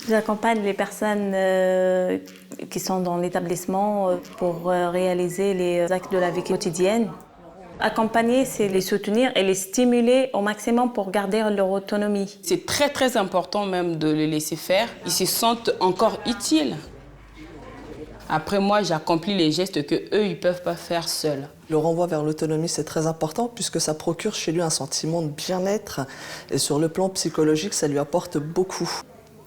J'accompagne les personnes qui sont dans l'établissement pour réaliser les actes de la vie quotidienne. Accompagner, c'est les soutenir et les stimuler au maximum pour garder leur autonomie. C'est très très important même de les laisser faire. Ils se sentent encore utiles. Après moi, j'accomplis les gestes qu'eux, ils ne peuvent pas faire seuls. Le renvoi vers l'autonomie, c'est très important puisque ça procure chez lui un sentiment de bien-être. Et sur le plan psychologique, ça lui apporte beaucoup.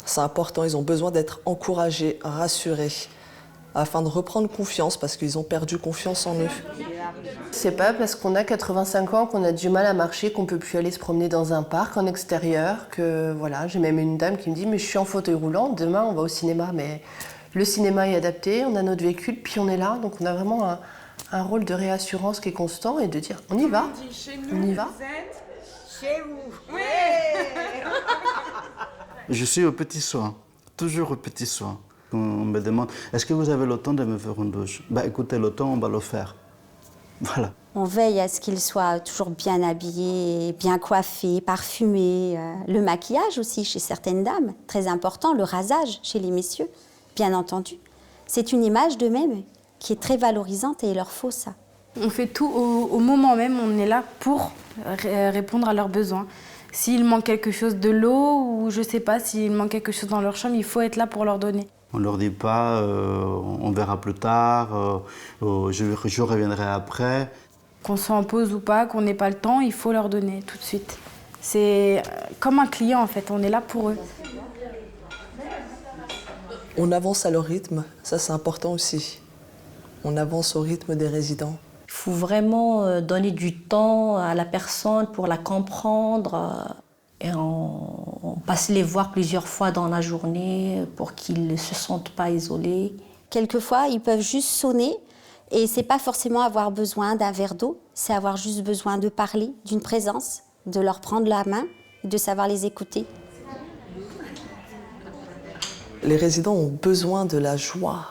C'est important, ils ont besoin d'être encouragés, rassurés, afin de reprendre confiance parce qu'ils ont perdu confiance en eux. C'est pas parce qu'on a 85 ans qu'on a du mal à marcher, qu'on peut plus aller se promener dans un parc en extérieur, que voilà, j'ai même une dame qui me dit « mais je suis en fauteuil roulant, demain on va au cinéma ». Mais le cinéma est adapté, on a notre véhicule, puis on est là, donc on a vraiment un rôle de réassurance qui est constant et de dire « on y va, on y va ». Chez vous. Oui. Je suis aux petits soins, toujours aux petits soins. On me demande, est-ce que vous avez le temps de me faire une douche? Écoutez, le temps, on va le faire. Voilà. On veille à ce qu'ils soient toujours bien habillés, bien coiffés, parfumés. Le maquillage aussi chez certaines dames, très important. Le rasage chez les messieurs, bien entendu. C'est une image d'eux-mêmes qui est très valorisante et il leur faut ça. On fait tout au moment même, on est là pour répondre à leurs besoins. S'il manque quelque chose de l'eau ou je sais pas, s'il manque quelque chose dans leur chambre, il faut être là pour leur donner. On ne leur dit pas, on verra plus tard, je reviendrai après. Qu'on soit en pause ou pas, qu'on n'ait pas le temps, il faut leur donner tout de suite. C'est comme un client en fait, on est là pour eux. On avance à leur rythme, ça c'est important aussi. On avance au rythme des résidents. Il faut vraiment donner du temps à la personne pour la comprendre. Et on passe les voir plusieurs fois dans la journée pour qu'ils ne se sentent pas isolés. Quelquefois, ils peuvent juste sonner et c'est pas forcément avoir besoin d'un verre d'eau, c'est avoir juste besoin de parler, d'une présence, de leur prendre la main et de savoir les écouter. Les résidents ont besoin de la joie,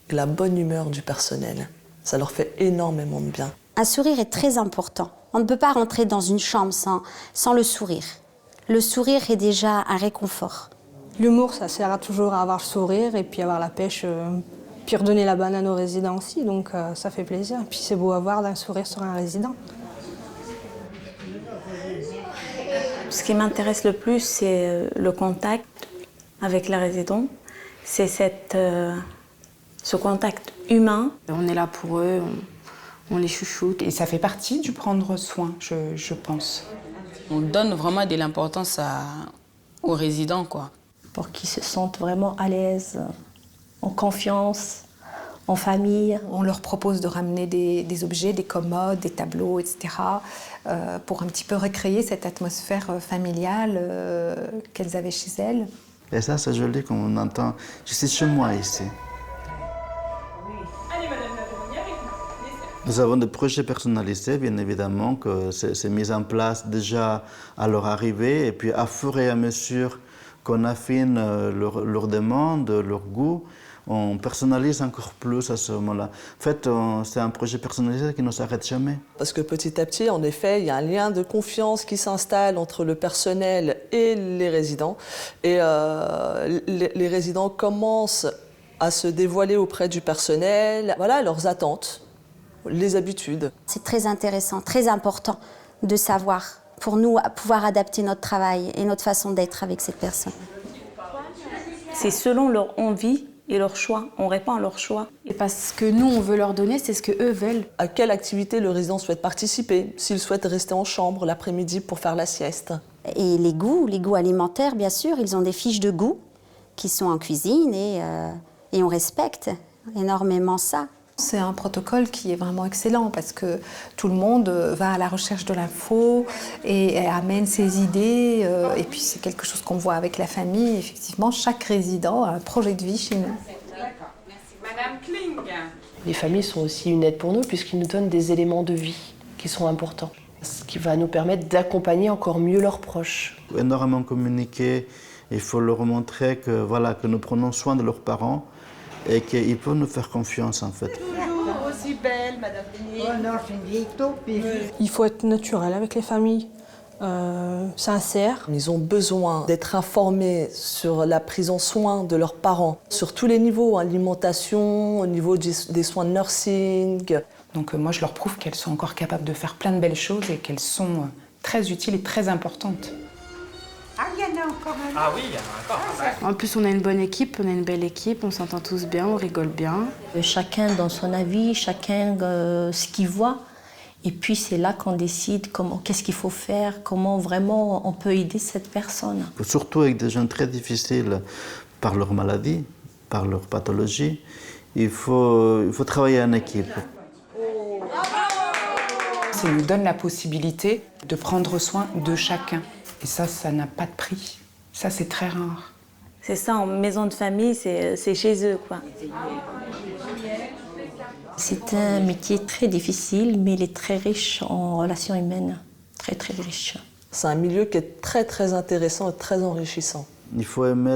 de la bonne humeur du personnel. Ça leur fait énormément de bien. Un sourire est très important. On ne peut pas rentrer dans une chambre sans le sourire. Le sourire est déjà un réconfort. L'humour, ça sert toujours à avoir le sourire et puis avoir la pêche, puis redonner la banane aux résidents aussi, donc ça fait plaisir. Et puis c'est beau à voir d'un sourire sur un résident. Ce qui m'intéresse le plus, c'est le contact avec les résidents. C'est ce contact humain. On est là pour eux, on les chouchoute. Et ça fait partie du prendre soin, je pense. On donne vraiment de l'importance aux résidents, quoi. Pour qu'ils se sentent vraiment à l'aise, en confiance, en famille. On leur propose de ramener des objets, des commodes, des tableaux, etc. Pour un petit peu recréer cette atmosphère familiale qu'elles avaient chez elles. Et ça, c'est joli quand on entend, je suis chez moi ici. Nous avons des projets personnalisés, bien évidemment, que c'est mis en place déjà à leur arrivée. Et puis, à fur et à mesure qu'on affine leurs demandes, leurs goûts, on personnalise encore plus à ce moment-là. En fait, c'est un projet personnalisé qui ne s'arrête jamais. Parce que petit à petit, en effet, il y a un lien de confiance qui s'installe entre le personnel et les résidents. Et les résidents commencent à se dévoiler auprès du personnel, voilà, leurs attentes, les habitudes. C'est très intéressant, très important de savoir, pour nous, pouvoir adapter notre travail et notre façon d'être avec cette personne. C'est selon leur envie et leur choix. On répond à leur choix. Et parce que nous, on veut leur donner, c'est ce qu'eux veulent. À quelle activité le résident souhaite participer? S'il souhaite rester en chambre l'après-midi pour faire la sieste. Et les goûts alimentaires, bien sûr, ils ont des fiches de goût qui sont en cuisine et on respecte énormément ça. C'est un protocole qui est vraiment excellent parce que tout le monde va à la recherche de l'info et amène ses idées. Et puis c'est quelque chose qu'on voit avec la famille. Effectivement, chaque résident a un projet de vie chez nous. D'accord, merci. Madame Kling. Les familles sont aussi une aide pour nous puisqu'ils nous donnent des éléments de vie qui sont importants. Ce qui va nous permettre d'accompagner encore mieux leurs proches. Énormément communiquer, il faut leur montrer que, voilà, que nous prenons soin de leurs parents et qu'ils peuvent nous faire confiance en fait. Toujours aussi belle, Madame Denis. Oh non, c'est une vieille taupe. Il faut être naturel avec les familles. sincère. Ils ont besoin d'être informés sur la prise en soin de leurs parents, sur tous les niveaux, alimentation, au niveau des soins de nursing. Donc moi, je leur prouve qu'elles sont encore capables de faire plein de belles choses et qu'elles sont très utiles et très importantes. Ah, il y en a encore un. Ah oui, il y en a encore. En plus, on a une bonne équipe, on a une belle équipe, on s'entend tous bien, on rigole bien. Chacun dans son avis, chacun ce qu'il voit. Et puis c'est là qu'on décide qu'est-ce qu'il faut faire, comment vraiment on peut aider cette personne. Surtout avec des gens très difficiles par leur maladie, par leur pathologie, il faut travailler en équipe. Ça nous donne la possibilité de prendre soin de chacun. Et ça n'a pas de prix. Ça, c'est très rare. C'est ça, en maison de famille, c'est chez eux, quoi. C'est un métier très difficile, mais il est très riche en relations humaines. Très, très riche. C'est un milieu qui est très, très intéressant et très enrichissant. Il faut aimer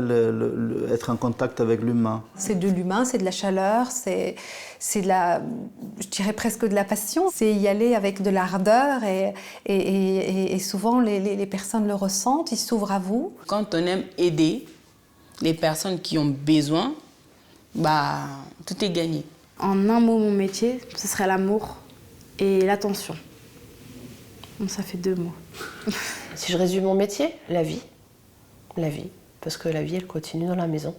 être en contact avec l'humain. C'est de l'humain, c'est de la chaleur, c'est de la, je dirais presque de la passion. C'est y aller avec de l'ardeur et souvent les personnes le ressentent, ils s'ouvrent à vous. Quand on aime aider les personnes qui ont besoin, tout est gagné. En un mot, mon métier, ce serait l'amour et l'attention. Bon, ça fait 2 mots. Si je résume mon métier, la vie. La vie. Parce que la vie, elle continue dans la maison.